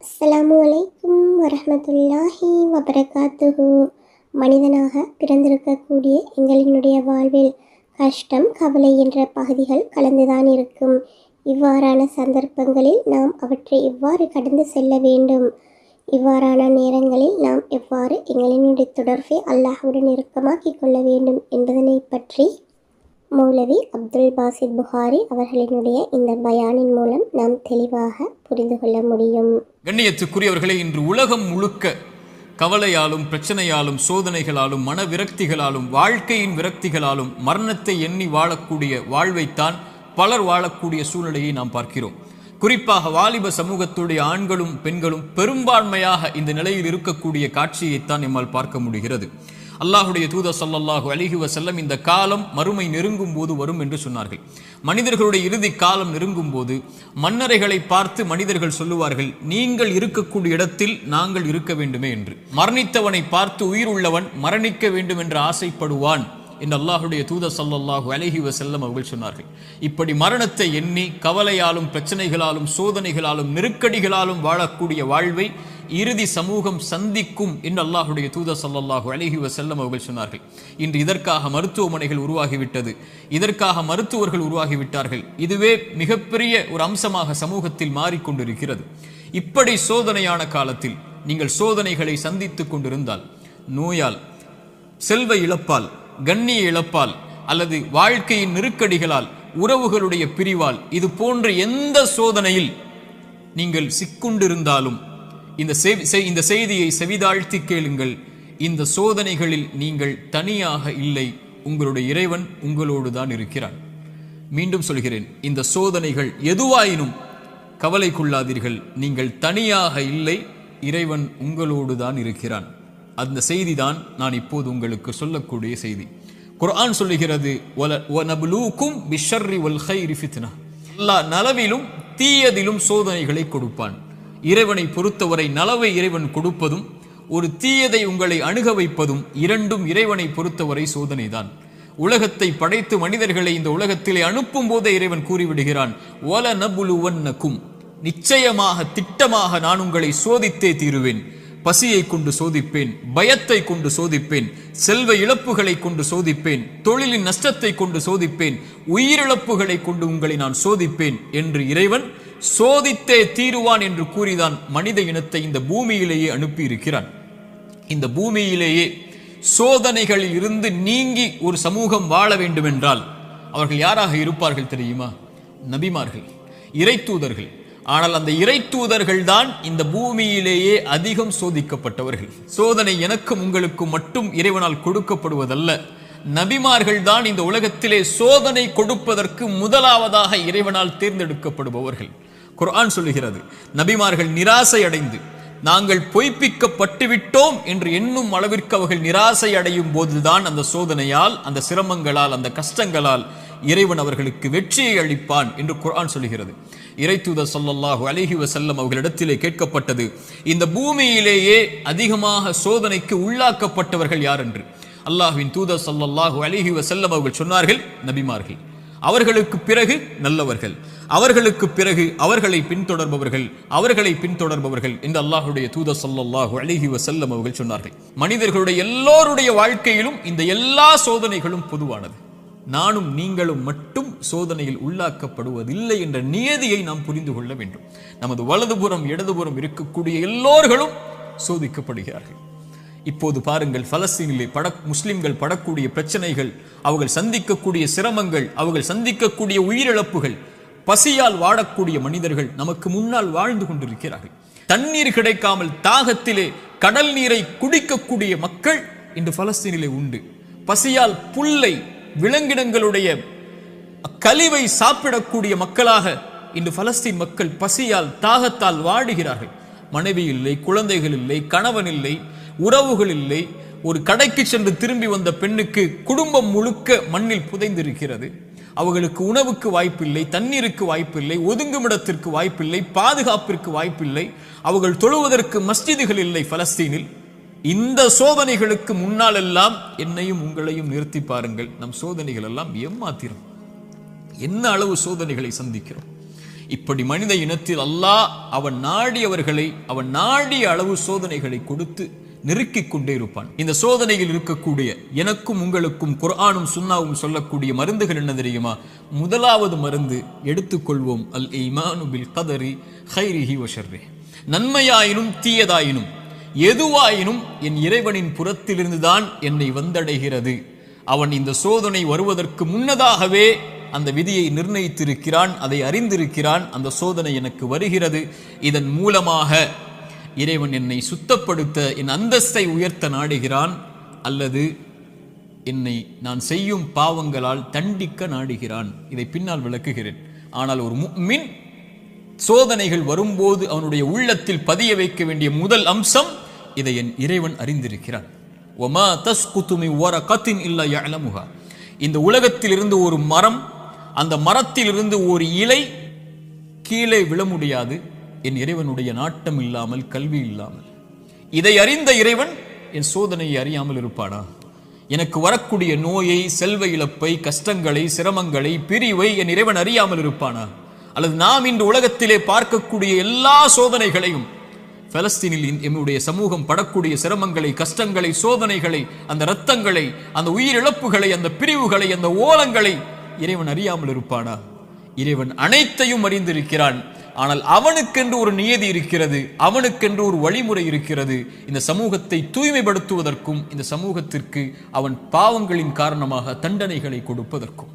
அஸ்ஸலாமு அலைக்கும் வரஹ்மத்துல்லாஹி வபரகாத்துஹு. மனிதனாக பிறந்திருக்கக்கூடிய எங்களினுடைய வாழ்வில் கஷ்டம், கவலை என்ற பகுதிகள் கலந்துதான் இருக்கும். இவ்வாறான சந்தர்ப்பங்களில் நாம் அவற்றை எவ்வாறு கடந்து செல்ல வேண்டும், இவ்வாறான நேரங்களில் நாம் எவ்வாறு எங்களினுடைய தொடர்பை அல்லாஹ்வுடன் இறுக்கமாக்கிக் கொள்ள வேண்டும் என்பதனை பற்றி மௌலவி அப்துல் பாசித் புகாரி அவர்களினுடைய இந்த பயானின் மூலம் நாம் தெளிவாக புரிந்து கொள்ள முடியும். கண்ணியத்துக்குரியவர்களே, இன்று உலகம் முழுக்க கவலையாலும் பிரச்சனையாலும் சோதனைகளாலும் மன விரக்திகளாலும் வாழ்க்கையின் விரக்திகளாலும் மரணத்தை எண்ணி வாழக்கூடிய வாழ்வைத்தான் பலர் வாழக்கூடிய சூழ்நிலையை நாம் பார்க்கிறோம். குறிப்பாக வாலிப சமூகத்துடைய ஆண்களும் பெண்களும் பெரும்பான்மையாக இந்த நிலையில் இருக்கக்கூடிய காட்சியைத்தான் நம்மால் பார்க்க முடிகிறது. அல்லாஹுடைய தூதர் ஸல்லல்லாஹு அலைஹி வஸல்லம் இந்த காலம் மறுமை நெருங்கும் போது வரும் என்று சொன்னார்கள். மனிதர்களுடைய இறுதி காலம் நெருங்கும் போது மன்னரைகளை பார்த்து மனிதர்கள் சொல்லுவார்கள், நீங்கள் இருக்கக்கூடிய இடத்தில் நாங்கள் இருக்க வேண்டுமே என்று. மரணித்தவனை பார்த்து உயிர் உள்ளவன் மரணிக்க வேண்டும் என்று ஆசைப்படுவான் என்று அல்லாஹுடைய தூதர் ஸல்லல்லாஹு அலைஹி வஸல்லம் அவர்கள் சொன்னார்கள். இப்படி மரணத்தை எண்ணி கவலையாலும் பிரச்சனைகளாலும் சோதனைகளாலும் நெருக்கடிகளாலும் வாழக்கூடிய வாழ்வை இறுதி சமூகம் சந்திக்கும் என்று அல்லாஹுடைய தூதர் ஸல்லல்லாஹு அலைஹி வஸல்லம் அவர்கள் சொன்னார்கள். இன்று இதற்காக மருத்துவமனைகள் உருவாகிவிட்டது, இதற்காக மருத்துவர்கள் உருவாகிவிட்டார்கள். இதுவே மிகப்பெரிய ஒரு அம்சமாக சமூகத்தில் மாறிக்கொண்டிருக்கிறது. இப்படி சோதனையான காலத்தில் நீங்கள் சோதனைகளை சந்தித்துக் கொண்டிருந்தால், நோயால், செல்வ இழப்பால், கண்ணிய இழப்பால் அல்லது வாழ்க்கையின் நெருக்கடிகளால், உறவுகளுடைய பிரிவால், இது போன்ற எந்த சோதனையில் நீங்கள் சிக்குண்டிருந்தாலும் இந்த செய்தியை செவிதாழ்த்தி கேளுங்கள். இந்த சோதனைகளில் நீங்கள் தனியாக இல்லை, உங்களுடைய இறைவன் உங்களோடு தான் இருக்கிறான். மீண்டும் சொல்கிறேன், இந்த சோதனைகள் எதுவாயினும் கவலை கொள்ளாதீர்கள், நீங்கள் தனியாக இல்லை, இறைவன் உங்களோடு தான் இருக்கிறான். அந்த செய்தி தான் நான் இப்போது உங்களுக்கு சொல்லக்கூடிய செய்தி. குர்ஆன் சொல்லுகிறது, வனப்லூக்கும் பிஷ்ஷர்ரி வல் கைரி ஃபித்னா. அல்லாஹ் நலவிலும் தீயதிலும் சோதனைகளை கொடுப்பான். இறைவனை பொறுத்தவரை நலவை இறைவன் கொடுப்பதும் ஒரு தீயதை உங்களை அணுக வைப்பதும் இரண்டும் இறைவனை பொறுத்தவரை சோதனைதான். உலகத்தை படைத்து மனிதர்களை இந்த உலகத்திலே அனுப்பும் போதே இறைவன் கூறிவிடுகிறான், வலனபுலுவன்னக்கும், நிச்சயமாக திட்டமாக நான் உங்களை சோதித்தே தீருவேன். பசியை கொண்டு சோதிப்பேன், பயத்தை கொண்டு சோதிப்பேன், செல்வ இழப்புகளை கொண்டு சோதிப்பேன், தொழிலின் நஷ்டத்தை கொண்டு சோதிப்பேன், உயிரிழப்புகளை கொண்டு உங்களை நான் சோதிப்பேன் என்று இறைவன் சோதித்தே தீருவான் என்று கூறிதான் மனித இனத்தை இந்த பூமியிலேயே அனுப்பி இருக்கிறான். இந்த பூமியிலேயே சோதனைகளில் இருந்து நீங்கி ஒரு சமூகம் வாழ வேண்டும் என்றால் அவர்கள் யாராக இருப்பார்கள் தெரியுமா? நபிமார்கள், இறை தூதர்கள். ஆனால் அந்த இறை தூதர்கள் தான் இந்த பூமியிலேயே அதிகம் சோதிக்கப்பட்டவர்கள். சோதனை எனக்கும் உங்களுக்கும் மட்டும் இறைவனால் கொடுக்கப்படுவதல்ல, நபிமார்கள் தான் இந்த உலகத்திலே சோதனை கொடுப்பதற்கு முதலாவதாக இறைவனால் தேர்ந்தெடுக்கப்படுபவர்கள். குர்ஆன் சொல்லுகிறது, நபிமார்கள் நிராசை அடைந்து நாங்கள் பொய்ப்பிக்கப்பட்டு விட்டோம் என்று எண்ணும் அளவிற்கு அவர்கள் நிராசை அடையும் போதுதான் அந்த சோதனையால், அந்த சிரமங்களால், அந்த கஷ்டங்களால் இறைவன் அவர்களுக்கு வெற்றியை அளிப்பான் என்று குர்ஆன் சொல்லுகிறது. இறை தூதர் ஸல்லல்லாஹு அலைஹி வஸல்லம் அவர்களிடத்திலே கேட்கப்பட்டது, இந்த பூமியிலேயே அதிகமாக சோதனைக்கு உள்ளாக்கப்பட்டவர்கள் யார் என்று. அல்லாஹ்வின் தூதர் ஸல்லல்லாஹு அலைஹி வஸல்லம் அவர்கள் சொன்னார்கள், நபிமார்கள். அவர்களுக்கு பிறகு நல்லவர்கள், அவர்களுக்கு பிறகு அவர்களை பின்தொடர்பவர்கள் என்று அல்லாஹ்வுடைய தூதர் ஸல்லல்லாஹு அலைஹி வஸல்லம் அவர்கள் சொன்னார்கள். மனிதர்களுடைய எல்லோருடைய வாழ்க்கையிலும் இந்த எல்லா சோதனைகளும் பொதுவானது. நானும் நீங்களும் மட்டும் சோதனையில் உள்ளாக்கப்படுவதில்லை என்ற நியதியை நாம் புரிந்து கொள்ள வேண்டும். நமது வலதுபுறம் இடதுபுறம் இருக்கக்கூடிய எல்லோர்களும் சோதிக்கப்படுகிறார்கள். இப்போது பாருங்கள், பலஸ்தீனிலே முஸ்லிம்கள் படக்கூடிய பிரச்சனைகள், அவர்கள் சந்திக்கக்கூடிய சிரமங்கள், அவர்கள் சந்திக்கக்கூடிய உயிரிழப்புகள், பசியால் வாழக்கூடிய மனிதர்கள் நமக்கு முன்னால் வாழ்ந்து கொண்டிருக்கிறார்கள். தண்ணீர் கிடைக்காமல் தாகத்திலே கடல் நீரை குடிக்கக்கூடிய மக்கள் இன்று பலஸ்தீனிலே உண்டு. பசியால் புல்லை, விலங்கினங்களுடைய கழிவை சாப்பிடக்கூடிய மக்களாக இன்று பலஸ்தீன் மக்கள் பசியால் தாகத்தால் வாடுகிறார்கள். மனைவி இல்லை, குழந்தைகள் இல்லை, கணவன் இல்லை, உறவுகள் இல்லை. ஒரு கடைக்கு சென்று திரும்பி வந்த பெண்ணுக்கு குடும்பம் முழுக்க மண்ணில் புதைந்திருக்கிறது. அவர்களுக்கு உணவுக்கு வாய்ப்பில்லை, தண்ணீருக்கு வாய்ப்பில்லை, ஒதுங்குமிடத்திற்கு வாய்ப்பில்லை, பாதுகாப்பிற்கு வாய்ப்பில்லை. அவர்கள் தொழுவதற்கு மஸ்ஜிதுகள் இல்லை பலஸ்தீனில். இந்த சோதனைகளுக்கு முன்னால் எல்லாம் என்னையும் உங்களையும் நிறுத்தி பாருங்கள். நம் சோதனைகள் எல்லாம் ஏமாத்திரம். என்ன அளவு சோதனைகளை சந்திக்கிறோம், இப்படி மனித இனத்தில் அல்லாஹ் அவன் நாடியவர்களை அவன் நாடிய அளவு சோதனைகளை கொடுத்து நெருக்கிக் கொண்டே இருப்பான். இந்த சோதனையில் இருக்கக்கூடிய எனக்கும் உங்களுக்கும் குர்ஆனும் சுன்னாவும் சொல்லக்கூடிய மருந்துகள் என்ன தெரியுமா? முதலாவது மருந்து எடுத்துக்கொள்வோம், அல் ஈமானு பில் கதரி கைரிஹி வ ஷர்ரிஹி. நன்மையாயினும் தீயதாயினும் எதுவாயினும் என் இறைவனின் புறத்திலிருந்துதான் என்னை வந்தடைகிறது. அவன் இந்த சோதனை வருவதற்கு முன்னதாகவே அந்த விதியை நிர்ணயித்திருக்கிறான், அதை அறிந்திருக்கிறான். அந்த சோதனை எனக்கு வருகிறது, இதன் மூலமாக இறைவன் என்னை சுத்தப்படுத்த என் அந்தஸ்தை உயர்த்த நாடுகிறான், அல்லது என்னை நான் செய்யும் பாவங்களால் தண்டிக்க நாடுகிறான். இதை பின்னால் விளக்குகிறேன். ஆனால் ஒரு முஃமின் சோதனைகள் வரும்போது அவனுடைய உள்ளத்தில் பதிய வைக்க வேண்டிய முதல் அம்சம், இதை என் இறைவன் அறிந்திருக்கிறான். வமா தஸ்குது மின் வரகத்தின் இல்லா யஅலமுஹா. இந்த உலகத்தில் இருந்து ஒரு மரம், அந்த மரத்தில் இருந்து ஒரு இலை கீழே விழ முடியாது என் இறைவனுடைய நாட்டம் இல்லாமல், கல்வி இல்லாமல். இதை அறிந்த இறைவன் என் சோதனையை அறியாமல் இருப்பானா? எனக்கு வரக்கூடிய நோயை, செல்வ இழப்பை, கஷ்டங்களை, சிரமங்களை, பிரிவை என் இறைவன் அறியாமல் இருப்பானா? அல்லது நாம் இன்று உலகத்திலே பார்க்கக்கூடிய எல்லா சோதனைகளையும், பலஸ்தீனில் என்னுடைய சமூகம் படக்கூடிய சிரமங்களை, கஷ்டங்களை, சோதனைகளை, அந்த இரத்தங்களை, அந்த உயிரிழப்புகளை, அந்த பிரிவுகளை, அந்த ஓலங்களை இறைவன் அறியாமல் இருப்பானா? இறைவன் அனைத்தையும் அறிந்திருக்கிறான். ஆனால் அவனுக்கென்று ஒரு நியதி இருக்கிறது, அவனுக்கென்று ஒரு வழிமுறை இருக்கிறது. இந்த சமூகத்தை தூய்மைப்படுத்துவதற்கும் இந்த சமூகத்திற்கு அவன் பாவங்களின் காரணமாக தண்டனைகளை கொடுப்பதற்கும்.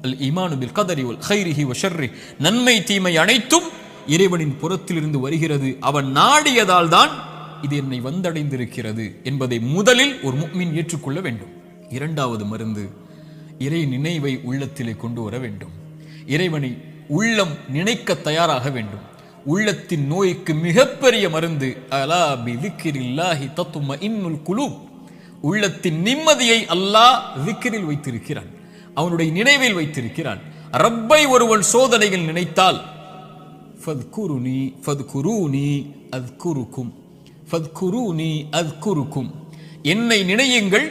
அல் ஈமானு பில் கதரி வல் கைரிஹி வ ஷர்ரிஹி. நன்மை தீமை அனைத்தும் இறைவனின் புறத்திலிருந்து வருகிறது, அவன் நாடியதால் தான் இது என்னை வந்தடைந்திருக்கிறது என்பதை முதலில் ஒரு முஃமின் ஏற்றுக்கொள்ள வேண்டும். இரண்டாவது மருந்து, இறை நினைவை உள்ளத்திலே கொண்டு வர வேண்டும். இறைவனை உள்ளம் நினைக்க தயாராக வேண்டும். உள்ளத்தின் நோய்க்கு மிகப்பெரிய மருந்து அலா பிதிக்ரில்லாஹி தத்மஇன்னுல் குலூப். உள்ளத்தின் நிம்மதியை அல்லாஹ் திக்ரில் வைத்திருக்கிறான், அவனுடைய நினைவில் வைத்திருக்கிறான். ரப்பை ஒருவன் சோதனையில் நினைத்தால் ஃபத்குருனி ஃபத்குரூனி அத்குருக்கும், ஃபத்குரூனி அத்குருக்கும், என்னை நினையுங்கள்.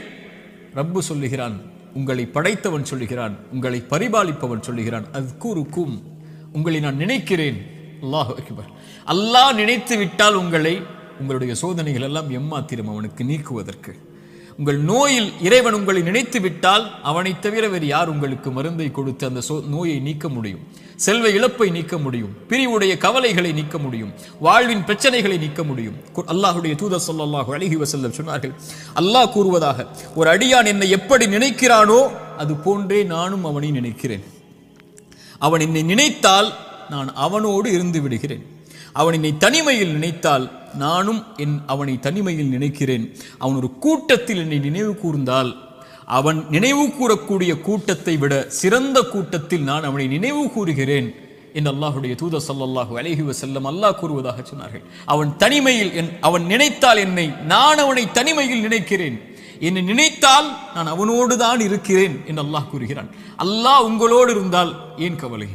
ரப்பு சொல்லுகிறான், உங்களை படைத்தவன் சொல்லுகிறான், உங்களை பரிபாலிப்பவன் சொல்லுகிறான், அத்குருக்கும், உங்களை நான் நினைக்கிறேன். அல்லாஹ் அக்பர். அல்லாஹ் நினைத்து விட்டால் உங்களை, உங்களுடைய சோதனைகள் எல்லாம் எம்மாத்திரம் அவனுக்கு நீக்குவதற்கு. உங்கள் நோயில் இறைவன் உங்களை நினைத்து விட்டால் அவனை தவிர வேறு யார் உங்களுக்கு மருந்தை கொடுத்து அந்த நோயை நீக்க முடியும்? செல்வ இழப்பை நீக்க முடியும், பிரிவுடைய கவலைகளை நீக்க முடியும், வாழ்வின் பிரச்சனைகளை நீக்க முடியும். அல்லாஹ்வுடைய தூதர் ஸல்லல்லாஹு அலைஹி வஸல்லம் சொன்னார்கள், அல்லாஹ் கூறுவதாக, ஒரு அடியான் என்னை எப்படி நினைக்கிறானோ அது போன்றே நானும் அவனை நினைக்கிறேன். அவன் என்னை நினைத்தால் நான் அவனோடு இருந்து விடுகிறேன். அவன் என்னை தனிமையில் நினைத்தால் நானும் அவனை தனிமையில் நினைக்கிறேன். அவன் ஒரு கூட்டத்தில் என்னை நினைவு கூர்ந்தால் அவன் நினைவு கூறக்கூடிய கூட்டத்தை விட சிறந்த கூட்டத்தில் நான் அவனை நினைவு கூறுகிறேன் என்று அல்லாஹ்வுடைய தூதர் ஸல்லல்லாஹு அலைஹி வஸல்லம் அல்லாஹ் கூறுவதாக சொன்னார்கள். அவன் தனிமையில் அவன் நினைத்தால் என்னை, நான் அவனை தனிமையில் நினைக்கிறேன். என்னை நினைத்தால் நான் அவனோடு தான் இருக்கிறேன் என்று அல்லாஹ் கூறுகிறான். அல்லாஹ் உங்களோடு இருந்தால் ஏன் கவலை?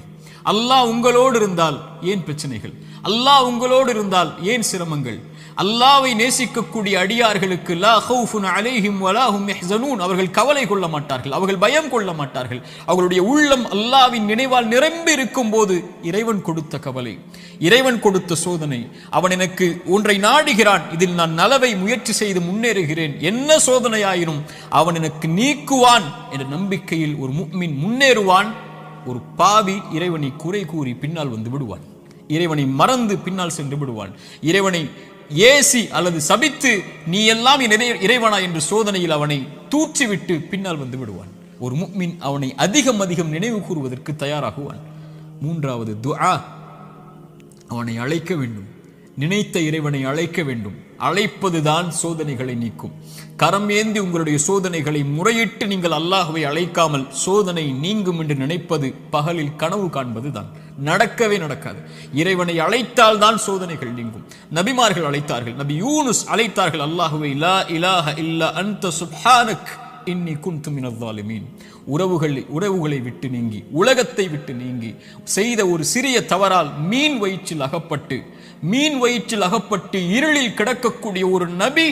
அல்லாஹ் உங்களோடு இருந்தால் ஏன் பிரச்சனைகள்? அல்லாஹ் உங்களோடு இருந்தால் ஏன் சிரமங்கள்? அல்லாஹ்வை நேசிக்கக்கூடிய அடியார்களுக்கு லா ஹவுஃபுன் அலைஹிம் வலா ஹும் யஹ்ஸனூன், அவர்கள் கவலை கொள்ள மாட்டார்கள், அவர்கள் பயம் கொள்ள மாட்டார்கள். அவர்களுடைய உள்ளம் அல்லாஹ்வின் நினைவால் நிரம்பி இருக்கும் போது இறைவன் கொடுத்த கவலை, இறைவன் கொடுத்த சோதனை, அவன் எனக்கு ஒன்றை நாடுகிறான், இதில் நான் நலவை முயற்சி செய்து முன்னேறுகிறேன், என்ன சோதனையாயினும் அவன் எனக்கு நீக்குவான் என்ற நம்பிக்கையில் ஒரு முஃமின் முன்னேறுவான். ஒரு பாவி இறைவனை குறை கூறி பின்னால் வந்து விடுவான், இறைவனை மறந்து பின்னால் சென்று விடுவான், இறைவனை ஏசி அல்லது சபித்து நீ எல்லாம் இறைவனா என்று சோதனையில் அவனை தூற்றிவிட்டு பின்னால் வந்து விடுவான். ஒரு முஃமின் அவனை அதிகம் அதிகம் நினைவு கூறுவதற்கு தயாராகுவான். மூன்றாவது துஆ, அவனை அழைக்க வேண்டும், நினைத்த இறைவனை அழைக்க வேண்டும். அழைப்பதுதான் சோதனைகளை நீக்கும். கரம் ஏந்தி உங்களுடைய சோதனைகளை முறையிட்டு நீங்கள் அல்லாஹ்வை அழைக்காமல் சோதனை நீங்கும் என்று நினைப்பது பகலில் கனவு காண்பது தான், நடக்கவே நடக்காது. இறைவனை அழைத்தால் தான் சோதனைகள் நீங்கும். நபிமார்கள் அழைத்தார்கள், நபி யூனுஸ் அழைத்தார்கள் அல்லாஹ்வை, லா இலாஹ இல்லா அன்த சுப்ஹானக் இன்னி குன்து மினல் ஸாலிமீன். உறவுகளை விட்டு நீங்கி, உலகத்தை விட்டு நீங்கி செய்த ஒரு சிறிய தவறால் மீன் வயிற்றில் அகப்பட்டு இருளில் கிடக்கக்கூடிய ஒரு நபி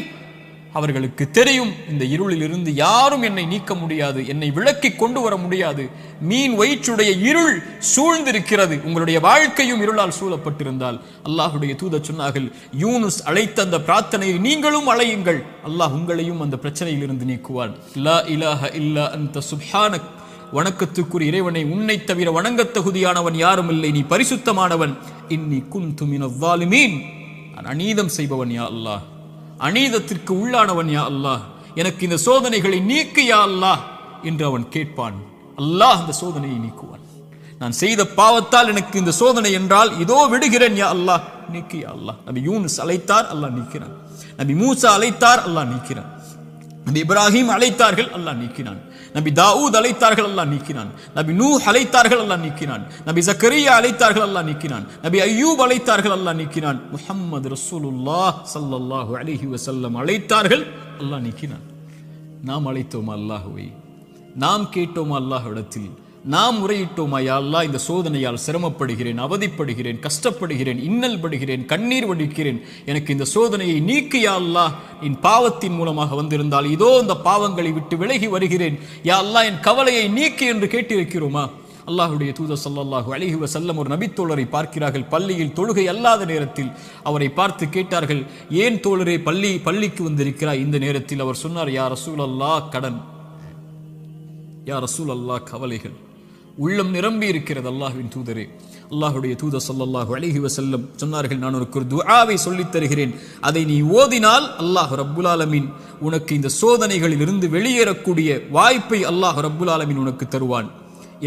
அவர்களுக்கு தெரியும் இந்த இருளில் இருந்து யாரும் என்னை நீக்க முடியாது, என்னை விலக்கி கொண்டு வர முடியாது. மீன் வயிற்றுடைய இருள் சூழ்ந்திருக்கிறது. உங்களுடைய வாழ்க்கையும் இருளால் சூழப்பட்டிருந்தால் அல்லாஹுடைய தூதர் சொன்னார்கள், யூனுஸ் அழைத்த அந்த பிரார்த்தனையை நீங்களும் அழையுங்கள், அல்லாஹ் உங்களையும் அந்த பிரச்சனையில் இருந்து நீக்குவான். லா இலாஹ இல்லா அன்த சுப்ஹானக், வணக்கத்துக்குரிய இறைவனை, உன்னை தவிர வணங்க தகுதியானவன் யாரும் இல்லை, நீ பரிசுத்தமானவன். இன்னி குன்து மினல் ஸாலிமீன், நான் அநீதம் செய்பவன் யா அல்லாஹ், அநீதத்திற்கு உள்ளானவன் யா அல்லாஹ், எனக்கு இந்த சோதனைகளை நீக்கு யா அல்லாஹ் என்று அவன் கேட்பான். அல்லாஹ் அந்த சோதனையை நீக்குவான். நான் செய்த பாவத்தால் எனக்கு இந்த சோதனை என்றால் இதோ விடுகிறேன் யா அல்லாஹ், நீக்கு யா அல்லாஹ். நபி யூனுஸ் அழைத்தார், அல்லாஹ் நீக்கிறான். நபி மூசா அழைத்தார், அல்லாஹ் நீக்கிறான். நபி இப்ராஹிம் அழைத்தார்கள், அல்லாஹ் நீக்கினான். நபி தாவூத் அழைத்தார்கள், அல்லாஹ் நீக்கினான். நபி நூஹ் அழைத்தார்கள், அல்லாஹ் நீக்கினான். நபி ஜக்கரியா அழைத்தார்கள், அல்லாஹ் நீக்கினான். நபி அய்யூப் அழைத்தார்கள், அல்லாஹ் நீக்கினான். முஹம்மது ரசூலுல்லாஹ் ஸல்லல்லாஹு அலைஹி வஸல்லம் அழைத்தார்கள், அல்லாஹ் நீக்கினான். நாம் அழைத்தோமா அல்லாஹ்வை? நாம் கேட்டோமா அல்லாஹ்விடத்தில்? நாம் முறையிட்டோமா, யா அல்லாஹ் இந்த சோதனையால் சிரமப்படுகிறேன், அவதிப்படுகிறேன், கஷ்டப்படுகிறேன், இன்னல் படுகிறேன், கண்ணீர் வடிக்கிறேன், எனக்கு இந்த சோதனையை நீக்கு யா அல்லாஹ். என் பாவத்தின் மூலமாக வந்திருந்தால் இதோ இந்த பாவங்களை விட்டு விலகி வருகிறேன் யா அல்லாஹ், என் கவலையை நீக்கு என்று கேட்டிருக்கிறோமா? அல்லாஹுடைய தூதர் ஸல்லல்லாஹு அலைஹி வஸல்லம் ஒரு நபித்தோழரை பார்க்கிறார்கள். பள்ளியில் தொழுகை அல்லாத நேரத்தில் அவரை பார்த்து கேட்டார்கள், ஏன் தோழரே பள்ளிக்கு வந்திருக்கிறாய் இந்த நேரத்தில்? அவர் சொன்னார், யா ரசூலல்லாஹ் கடன், யா ரசூலல்லாஹ் கவலைகள், உள்ளம் நிரம்பி இருக்கிறது அல்லாஹ்வின் தூதரே. அல்லாஹுடைய தூதர் ஸல்லல்லாஹு அலைஹி வஸல்லம் சொன்னார்கள், நான் உனக்கு ஒரு துஆவை சொல்லித் தருகிறேன், அதை நீ ஓதினால் அல்லாஹ் ரப்புல் ஆலமீன் உனக்கு இந்த சோதனைகளில் இருந்து வெளியேறக்கூடிய வாய்ப்பை அல்லாஹ் ரப்புல் ஆலமீன் உனக்கு தருவான்.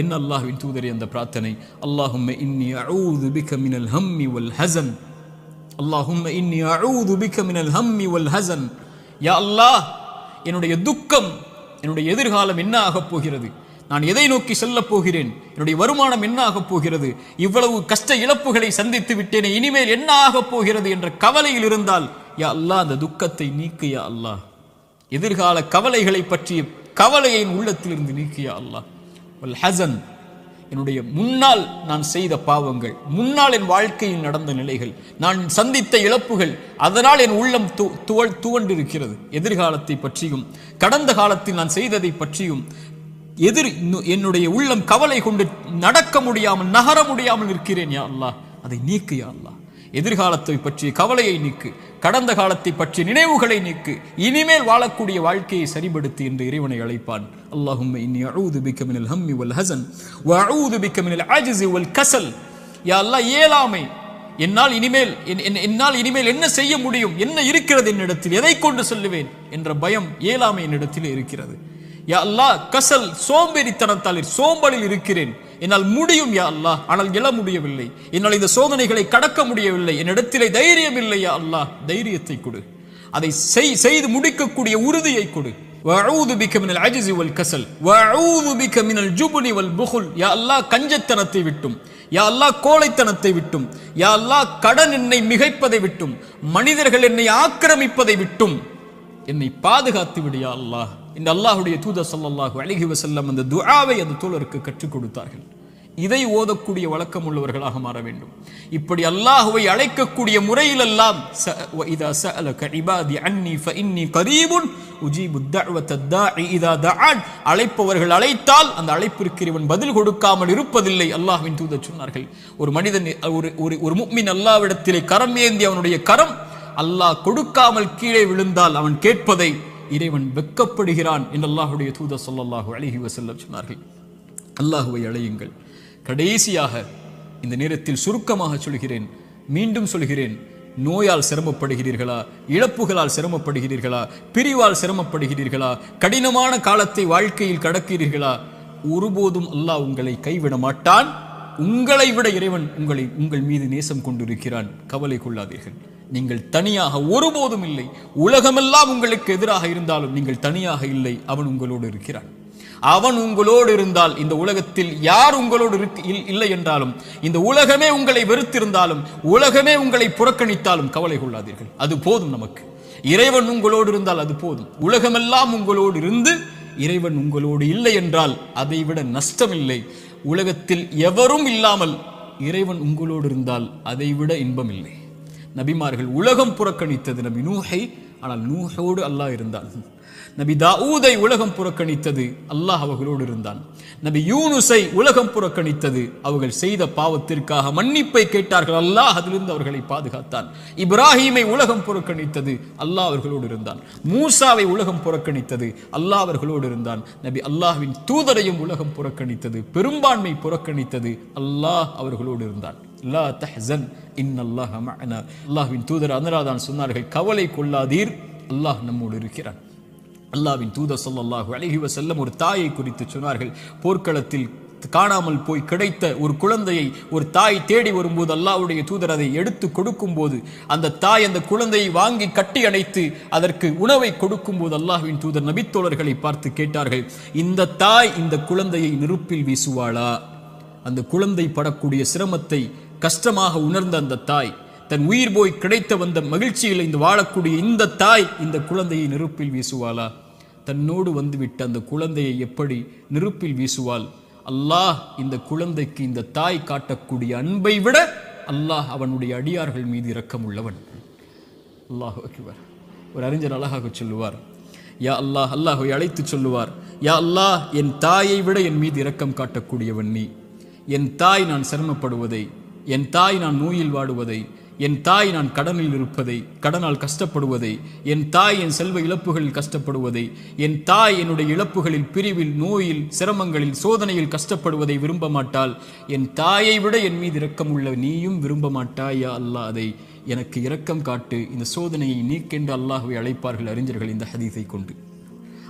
என்ன அல்லாஹ்வின் தூதரே அந்த பிரார்த்தனை? அல்லாஹும்ம இன்னி அஊது பிக மினல் ஹம்மி வல் ஹஸன், அல்லாஹும்ம இன்னி அஊது பிக மினல் ஹம்மி வல் ஹஸன். யா அல்லாஹ், என்னுடைய துக்கம், என்னுடைய எதிர்காலம் என்ன ஆகப் போகிறது, நான் எதை நோக்கி செல்லப் போகிறேன், என்னுடைய வருமானம் என்ன ஆகப் போகிறது, இவ்வளவு கஷ்ட இழப்புகளை சந்தித்து விட்டேனே, இனிமேல் என்ன ஆகப் போகிறது என்ற கவலையில் இருந்தால் யா அல்லாஹ் அந்த துக்கத்தை நீக்கு யா அல்லாஹ். எதிர்கால கவலைகளை பற்றிய கவலையை உள்ளத்தில் இருந்து நீக்கு யா அல்லாஹ். வல் ஹஸன், என்னுடைய முன்னால் நான் செய்த பாவங்கள், முன்னால் என் வாழ்க்கையில் நடந்த நிலைகள், நான் சந்தித்த இழப்புகள், அதனால் என் உள்ளம் துவண்டிருக்கிறது. எதிர்காலத்தை பற்றியும் கடந்த காலத்தில் நான் செய்ததை பற்றியும் என்னுடைய உள்ளம் கவலை கொண்டு நடக்க முடியாமல், நகர முடியாமல் இருக்கிறேன் யா அல்லாஹ், அதை நீக்கு யா அல்லாஹ். எதிர்காலத்தை பற்றிய கவலையை நீக்கு, கடந்த காலத்தை பற்றிய நினைவுகளை நீக்கு, இனிமேல் வாழக்கூடிய வாழ்க்கையை சரிபடுத்து என்று இறைவனை அழைப்பான். அல்லாஹும்ம இன்னி அஊது பிக மினல் ஹம்மி வல் ஹஸன் வ அஊது பிக மினல் அஜ்ஸி வல் கஸல். யா அல்லாஹ், இயலாமை, என்னால் இனிமேல் என்ன செய்ய முடியும், என்ன இருக்கிறது என்னிடத்தில், எதை கொண்டு செல்லுவேன் என்ற பயம், இயலாமை என்னிடத்தில் இருக்கிறது. யா அல்லாஹ், கசல், சோம்பேறித்தனத்தால் சோம்பலில் இருக்கிறேன், என்னால் முடியும் யா அல்லாஹ், ஆனால் எழ முடியவில்லை, என்னால் இந்த சோதனைகளை கடக்க முடியவில்லை, என்னிடத்திலே தைரியம் இல்லை யா அல்லாஹ், தைரியத்தை கொடு, அதை செய்து முடிக்கக்கூடிய உறுதியை கொடு. வஅஊது பிக மினல் அஜ்ஸி வல் கஸல் வஅஊது பிக மினல் ஜுப்னி வல் புகுல். யா அல்லாஹ், கஞ்சத்தனத்தை விட்டும், யா அல்லாஹ் கோழைத்தனத்தை விட்டும், யா அல்லாஹ் கடன் என்னை மிகைப்பதை விட்டும், மனிதர்கள் என்னை ஆக்கிரமிப்பதை விட்டும் என்னை பாதுகாத்து விடு யா அல்லாஹ். இந்த அல்லாஹுடைய தூதர் ஸல்லல்லாஹு அலைஹி வஸல்லம் அந்த துஆவை அந்த தோழருக்கு கற்றுக் கொடுத்தார்கள். இதை ஓதக்கூடிய வழக்கம் உள்ளவர்களாக மாற வேண்டும். இப்படி அல்லாஹ்வை அழைக்கக்கூடிய முறையில் எல்லாம் இதா சஅலக இபாதி அன்னி ஃபஇன்னி கரீபுன் உஜீபு தஅவத தாஇ இதா தஆன். அழைப்பவர்கள் அழைத்தால் அந்த அழைப்பிற்கு இவன் பதில் கொடுக்காமல் இருப்பதில்லை. அல்லாஹ்வின் தூதர் சொன்னார்கள், ஒரு மனிதன் ஒரு முஃமின் அல்லாஹ்விடத்திலே கரம் ஏந்தி அவனுடைய கரம் அல்லாஹ் கொடுக்காமல் கீழே விழுந்தால் அவன் கேட்பதை இறைவன் வெட்கப்படுகிறான் என்று அல்லாஹுடைய தூதர் ஸல்லல்லாஹு அலைஹி வஸல்லம் சொன்னார்கள். அல்லாஹ்வை அழையுங்கள். கடைசியாக இந்த நேரத்தில் சுருக்கமாக சொல்கிறேன், மீண்டும் சொல்கிறேன், நோயால் சிரமப்படுகிறீர்களா, இழப்புகளால் சிரமப்படுகிறீர்களா, பிரிவால் சிரமப்படுகிறீர்களா, கடினமான காலத்தை வாழ்க்கையில் கடக்கிறீர்களா, ஒருபோதும் அல்லாஹ் உங்களை கைவிட மாட்டான். உங்களை விட இறைவன் உங்கள் மீது நேசம் கொண்டிருக்கிறான். கவலை கொள்ளாதீர்கள். நீங்கள் தனியாக ஒருபோதும் இல்லை. உலகமெல்லாம் உங்களுக்கு எதிராக இருந்தாலும் நீங்கள் தனியாக இல்லை. அவன் உங்களோடு இருக்கிறான். அவன் உங்களோடு இருந்தால், இந்த உலகத்தில் யார் உங்களோடு இல்லை என்றாலும், இந்த உலகமே உங்களை வெறுத்திருந்தாலும், உலகமே உங்களை புறக்கணித்தாலும் கவலை கொள்ளாதீர்கள். அது போதும் நமக்கு. இறைவன் உங்களோடு இருந்தால் அது போதும். உலகமெல்லாம் உங்களோடு இருந்து இறைவன் உங்களோடு இல்லை என்றால் அதை விட நஷ்டம் இல்லை. உலகத்தில் எவரும் இல்லாமல் இறைவன் உங்களோடு இருந்தால் அதை விட இன்பம் இல்லை. நபிமார்கள் உலகம் புறக்கணித்தது. நபி நூஹை ஆனால் நூஹோடு அல்லாஹ் இருந்தான். நபி தாவூதை உலகம் புறக்கணித்தது, அல்லாஹ் அவர்களோடு இருந்தான். நபி யூனுஸை உலகம் புறக்கணித்தது, அவர்கள் செய்த பாவத்திற்காக மன்னிப்பை கேட்டார்கள், அல்லாஹ் அதிலிருந்து அவர்களை பாதுகாத்தான். இப்ராஹீமை உலகம் புறக்கணித்தது, அல்லாஹ் அவர்களோடு இருந்தான். மூசாவை உலகம் புறக்கணித்தது, அல்லாஹ் அவர்களோடு இருந்தான். நபி அல்லாஹ்வின் தூதரையும் உலகம் புறக்கணித்தது, பெரும்பான்மை புறக்கணித்தது, அல்லாஹ் அவர்களோடு இருந்தான். லா தஹ்சன் இன்னல்லாஹ மஅனா. அல்லாஹ்வின் தூதர் அதனால்தான் சொன்னார்கள், கவலை கொள்ளாதீர், அல்லாஹ் நம்மோடு இருக்கிறான். அல்லாஹ்வின் தூதர் ஸல்லல்லாஹு அலைஹி வஸல்லம் ஒரு தாயை குறித்து சொன்னார்கள். போர்க்களத்தில் காணாமல் போய் கிடைத்த ஒரு குழந்தையை ஒரு தாய் தேடி வரும்போது அல்லாஹ்வுடைய தூதர் அதை எடுத்து கொடுக்கும் போது அந்த தாய் அந்த குழந்தையை வாங்கி கட்டி அணைத்து அதற்கு உணவை கொடுக்கும் போது அல்லாஹ்வின் தூதர் நபித்தோழர்களை பார்த்து கேட்டார்கள், இந்த தாய் இந்த குழந்தையை நெருப்பில் வீசுவாளா? அந்த குழந்தை படக்கூடிய சிரமத்தை கஷ்டமாக உணர்ந்த அந்த தாய், தன் உயிர் போய் கிடைத்த வந்த மகிழ்ச்சியில் இந்த வாழக்கூடிய இந்த தாய் இந்த குழந்தையை நெருப்பில் வீசுவாளா? தன்னோடு வந்துவிட்ட அந்த குழந்தையை எப்படி நெருப்பில் வீசுவாள்? அல்லாஹ் இந்த குழந்தைக்கு இந்த தாய் காட்டக்கூடிய அன்பை விட அல்லாஹ் அவனுடைய அடியார்கள் மீது இரக்கம் உள்ளவன். அல்லாஹு அக்பர். ஒரு அறிஞர் அழகாக சொல்லுவார், யா அல்லாஹ், அல்லாஹை அழைத்து சொல்லுவார், யா அல்லாஹ், என் தாயை விட என் மீது இரக்கம் காட்டக்கூடியவன் நீ. என் தாய் நான் சிரமப்படுவதை, என் தாய் நான் நோயில் வாடுவதை, என் தாய் நான் கடனில் இருப்பதை, கடனால் கஷ்டப்படுவதை, என் தாய் என் செல்வ இழப்புகளில் கஷ்டப்படுவதை, என் தாய் என்னுடைய இழப்புகளில், பிரிவில், நோயில், சிரமங்களில், சோதனையில் கஷ்டப்படுவதை விரும்ப மாட்டாள். என் தாயை விட என் மீது இரக்கம் உள்ள நீயும் விரும்ப மாட்டாயா அல்லாஹ், அதை எனக்கு இரக்கம் காட்டு, இந்த சோதனையை நீக்கென்று அல்லாஹ்வை அழைப்பார்கள் அறிஞர்கள் இந்த ஹதீஸை கொண்டு.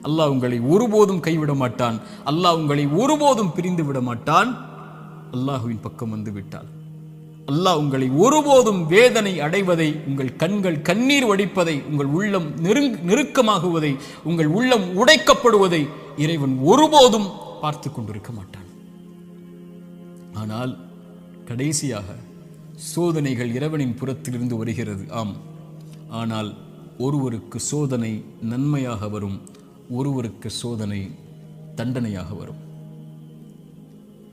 அல்லாஹ் உங்களை ஒருபோதும் கைவிட மாட்டான், அல்லாஹ் உங்களை ஒருபோதும் பிரிந்து விட மாட்டான். அல்லாஹ்வின் பக்கம் வந்து விட்டால் அல்லாஹ் உங்களை ஒருபோதும் வேதனை அடைவதை, உங்கள் கண்கள் கண்ணீர் வடிப்பதை, உங்கள் உள்ளம் நெருக்கமாகுவதை, உங்கள் உள்ளம் உடைக்கப்படுவதை இறைவன் ஒருபோதும் பார்த்து கொண்டிருக்க மாட்டான். ஆனால் கடைசியாக சோதனைகள் இறைவனின் புறத்திலிருந்து வருகிறது, ஆம். ஆனால் ஒருவருக்கு சோதனை நன்மையாக வரும், ஒருவருக்கு சோதனை தண்டனையாக வரும்.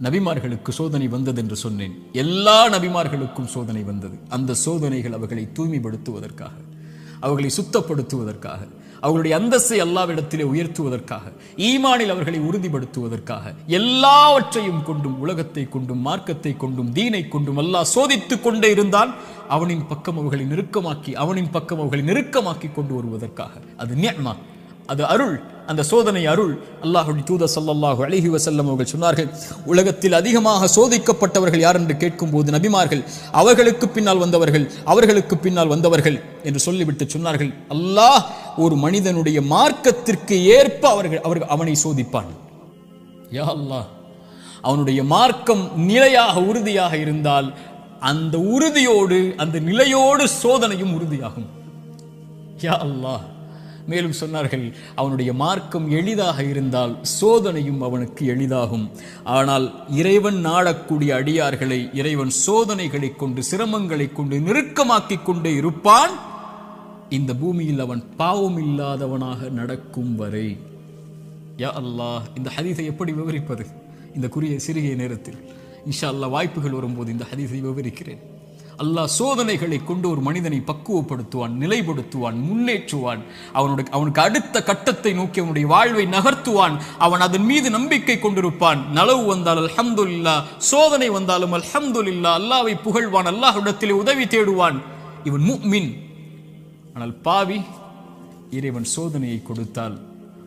நபிமார்களுக்கு சோதனை வந்தது என்று சொன்னேன். எல்லா நபிமார்களுக்கும் சோதனை வந்தது. அந்த சோதனைகள் அவர்களை தூய்மைப்படுத்துவதற்காக, அவர்களை சுத்தப்படுத்துவதற்காக, அவர்களுடைய அந்தஸ்தை அல்லாஹ்விடத்திலே உயர்த்துவதற்காக, ஈமானில் அவர்களை உறுதிப்படுத்துவதற்காக, எல்லாவற்றையும் கொண்டும், உலகத்தை கொண்டும், மார்க்கத்தை கொண்டும், தீனை கொண்டும் அல்லாஹ் சோதித்துக் கொண்டே இருந்தால் அவனின் பக்கம் அவர்களை நெருக்கமாக்கி, அவனின் பக்கம் அவர்களை நெருக்கமாக்கி கொண்டு வருவதற்காக. அது நிஅமா, அது அருள். அந்த சோதனை அருள். அல்லாஹ்வுடைய தூதர் ஸல்லல்லாஹு அலைஹி வஸல்லம் அவர்கள் சொன்னார்கள், உலகத்தில் அதிகமாக சோதிக்கப்பட்டவர்கள் யார் என்று கேட்கும்போது நபிமார்கள், அவர்களுக்கு பின்னால் வந்தவர்கள், அவர்களுக்கு பின்னால் வந்தவர்கள் என்று சொல்லிவிட்டு சொன்னார்கள், அல்லாஹ் ஒரு மனிதனுடைய மார்க்கத்திற்கு ஏற்ப அவனை சோதிப்பான். யா அல்லாஹ், அவனுடைய மார்க்கம் நிலையாக உறுதியாக இருந்தால் அந்த உறுதியோடு, அந்த நிலையோடு சோதனையும் உறுதியாகும். யா அல்லாஹ். மேலும் சொன்னார்கள், அவனுடைய மார்க்கம் எளிதாக இருந்தால் சோதனையும் அவனுக்கு எளிதாகும். ஆனால் இறைவன் நாடக்கூடிய அடியார்களை இறைவன் சோதனைகளை கொண்டு, சிரமங்களை கொண்டு நெருக்கமாக்கி கொண்டே இருப்பான், இந்த பூமியில் அவன் பாவம் இல்லாதவனாக நடக்கும் வரை. யா அல்லாஹ், இந்த ஹதீஸை எப்படி விவரிப்பது இந்த சிறிய நேரத்தில்? இன்ஷா அல்லாஹ் வாய்ப்புகள் வரும்போது இந்த ஹதீஸை விவரிக்கிறேன். அல்லாஹ் சோதனைகளை கொண்டு ஒரு மனிதனை பக்குவப்படுத்துவான், நிலைப்படுத்துவான், முன்னேற்றுவான். அவனுக்கு அடுத்த கட்டத்தை நோக்கி அவனுடைய வாழ்வை நகர்த்துவான். அவன் அதன் மீது நம்பிக்கை கொண்டிருப்பான். நலவு வந்தால் அல்ஹம்துலில்லாஹ், சோதனை வந்தாலும் அல்ஹம்துலில்லாஹ், அல்லாஹ்வை புகழ்வான், அல்லாஹ்விடத்திலே உதவி தேடுவான். இவன் முஃமின். ஆனால் பாவி, இறைவன் சோதனையை கொடுத்தால்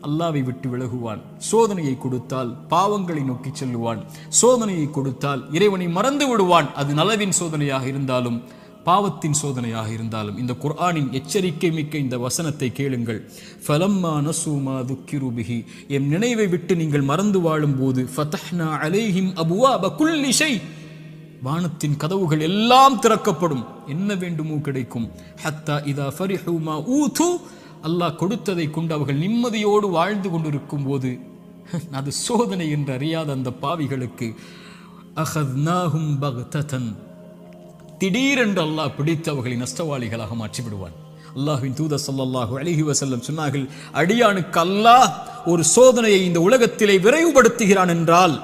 அல்லாஹ்வை விட்டு விலகுவான், சோதனையை கொடுத்தால் பாவங்களை நோக்கி செல்லுவான், சோதனையை கொடுத்தால் இறைவனை மறந்து விடுவான். அது நலவின் சோதனையாக இருந்தாலும் பாவத்தின் சோதனையாக இருந்தாலும். இந்த குர்ஆனின் எச்சரிக்கை மிக்க இந்த வசனத்தை கேளுங்கள். ஃபலம்மா நஸூ மா துக்கிரு பிஹி, எம் நினைவை விட்டு நீங்கள் மறந்து வாழும் போது, ஃபதஹ்னா அலைஹிம் அபுவாப குல்லி ஷை, வானத்தின் கதவுகள் எல்லாம் திறக்கப்படும், என்ன வேண்டுமோ கிடைக்கும். ஹத்தா இதா ஃபரிஹு மா ஊது, அல்லாஹ் கொடுத்ததை கொண்டு அவர்கள் நிம்மதியோடு வாழ்ந்து கொண்டிருக்கும் போது, அது சோதனை என்று அறியாத அந்த பாவிகளுக்கு அஹத்னாஹும் பக்ததன், திடீரென்று அல்லாஹ் பிடித்து அவர்களை நஷ்டவாளிகளாக மாற்றி விடுவான். அல்லாஹ்வின் தூதர் ஸல்லல்லாஹு அலைஹி வஸல்லம் சொன்னார்கள், அடியானுக்கு அல்லாஹ் ஒரு சோதனையை இந்த உலகத்திலே விரைவுபடுத்துகிறான் என்றால்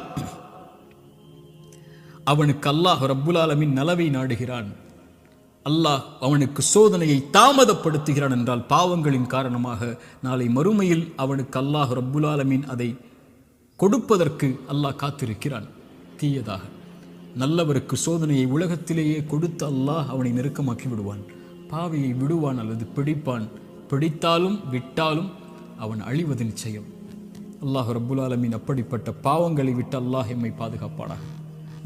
அவனுக்கு அல்லாஹ் ரப்புல் ஆலமீன் நலவை நாடுகிறான். அல்லாஹ் அவனுக்கு சோதனையை தாமதப்படுத்துகிறான் என்றால் பாவங்களின் காரணமாக நாளை மறுமையில் அவனுக்கு அல்லாஹ் ரப்புல் ஆலமீன் அதை கொடுப்பதற்கு அல்லாஹ் காத்திருக்கிறான் தீயதாக. நல்லவருக்கு சோதனையை உலகத்திலேயே கொடுத்து அல்லாஹ் அவனை நெருக்கமாக்கி விடுவான். பாவியை விடுவான் அல்லது பிடிப்பான். பிடித்தாலும் விட்டாலும் அவன் அழிவது நிச்சயம். அல்லாஹ் ரப்புல் ஆலமீன் அப்படிப்பட்ட பாவங்களை விட்டு அல்லாஹ் எம்மை பாதுகாப்பானாக.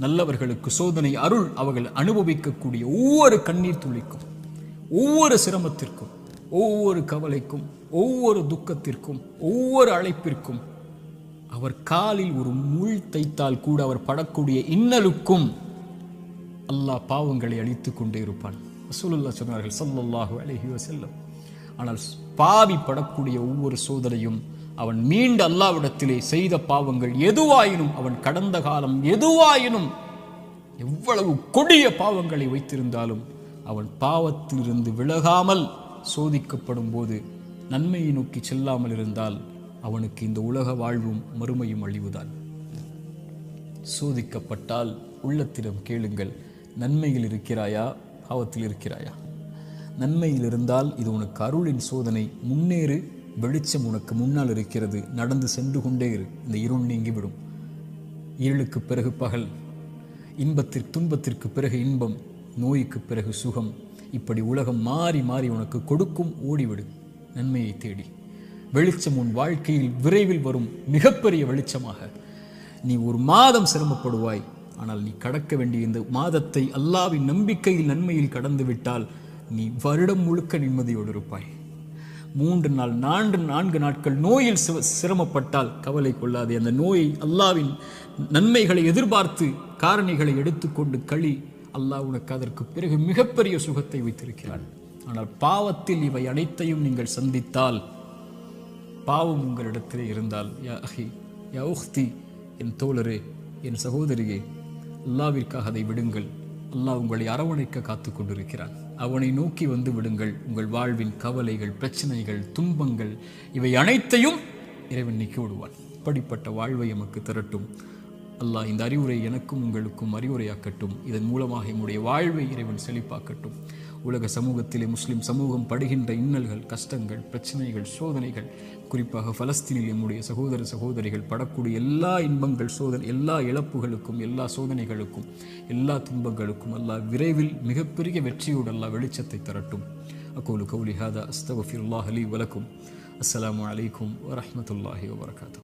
நல்லவர்களுக்கு சோதனை அருள் அவர்கள் அனுபவிக்கக்கூடிய ஒவ்வொரு கண்ணீர் துளிக்கும், ஒவ்வொரு சிரமத்திற்கும், ஒவ்வொரு கவலைக்கும், ஒவ்வொரு துக்கத்திற்கும், ஒவ்வொரு அழைப்பிற்கும், அவர் காலில் ஒரு முள் தைத்தால் கூட அவர் படக்கூடிய இன்னலுக்கும் அல்லாஹ் பாவங்களை அழித்து கொண்டே இருப்பான். ரசூலுல்லாஹ் சொன்னார்கள் ஸல்லல்லாஹு அலைஹி வஸல்லம். ஆனால் பாவி படக்கூடிய ஒவ்வொரு சோதனையும் அவன் மீண்டு அல்லாஹ்விடத்திலே செய்த பாவங்கள் எதுவாயினும், அவன் கடந்த காலம் எதுவாயினும், எவ்வளவு கொடிய பாவங்களை வைத்திருந்தாலும் அவன் பாவத்திலிருந்து விலகாமல் சோதிக்கப்படும் போது நன்மையை நோக்கி செல்லாமல் இருந்தால் அவனுக்கு இந்த உலக வாழ்வும் மறுமையும் அழிவுதான். சோதிக்கப்பட்டால் உள்ளத்திடம் கேளுங்கள், நன்மையில் இருக்கிறாயா, பாவத்தில் இருக்கிறாயா? நன்மையில் இருந்தால் இது உனக்கு அருளின் சோதனை, முன்னேறு, வெளிச்சம் உனக்கு முன்னால் இருக்கிறது, நடந்து சென்று கொண்டே இரு, இந்த இருள் நீங்கிவிடும். இருளுக்கு பிறகு பகல், துன்பத்திற்கு பிறகு இன்பம், நோய்க்கு பிறகு சுகம். இப்படி உலகம் மாறி மாறி உனக்கு கொடுக்கும். ஓடிவிடு நன்மையை தேடி. வெளிச்சம் உன் வாழ்க்கையில் விரைவில் வரும், மிகப்பெரிய வெளிச்சமாக. நீ ஒரு மாதம் சிரமப்படுவாய், ஆனால் நீ கடக்க வேண்டிய இந்த மாதத்தை அல்லாஹ்வின் நம்பிக்கையில் நன்மையில் கடந்து விட்டால் நீ வருடம் முழுக்க நிம்மதியோடு இருப்பாய். 3 நாள் 4 நாட்கள் நோயில் சிரமப்பட்டால் கவலை கொள்ளாதே. அந்த நோயை அல்லாஹ்வின் நன்மைகளை எதிர்பார்த்து காரணிகளை எடுத்துக்கொண்டு களி. அல்லாஹ் உனக்கு அதற்கு பிறகு மிகப்பெரிய சுகத்தை வைத்திருக்கிறான். ஆனால் பாவத்தில் இவை அனைத்தையும் நீங்கள் சந்தித்தால், பாவம் உங்களிடத்திலே இருந்தால், யா அஹி யா உக்தி, என் தோழரே, என் சகோதரியே, அல்லாஹ்விற்காக அதை விடுங்கள். அல்லாஹ் உங்களை அரவணைக்க காத்து கொண்டிருக்கிறான். அவனை நோக்கி வந்து விடுங்கள். உங்கள் வாழ்வின் கவலைகள், பிரச்சனைகள், துன்பங்கள் இவை அனைத்தையும் இறைவன் நீக்கி விடுவான். இப்படிப்பட்ட வாழ்வை எமக்கு தரட்டும். அல்லாஹ் இந்த அறிவுரை எனக்கும் உங்களுக்கும் அறிவுரையாக்கட்டும். இதன் மூலமாக என்னுடைய வாழ்வை இறைவன் செழிப்பாக்கட்டும். உலக சமூகத்திலே முஸ்லிம் சமூகம் படுகின்ற இன்னல்கள், கஷ்டங்கள், பிரச்சனைகள், சோதனைகள், குறிப்பாக பலஸ்தீனில் நம்முடைய சகோதர சகோதரிகள் படக்கூடிய எல்லா இன்பங்கள், எல்லா இழப்புகளுக்கும், எல்லா சோதனைகளுக்கும், எல்லா துன்பங்களுக்கும் அல்லாஹ் விரைவில் மிகப்பெரிய வெற்றியோடு அல்லாஹ் வெளிச்சத்தை தரட்டும். அகூலு கௌலி ஹாதா அஸ்தக்ஃபிருல்லாஹ் லீ வலக்கும். அஸ்ஸலாமு அலைக்கும் வரஹ்மத்துல்லாஹி வபரகாத்துஹு.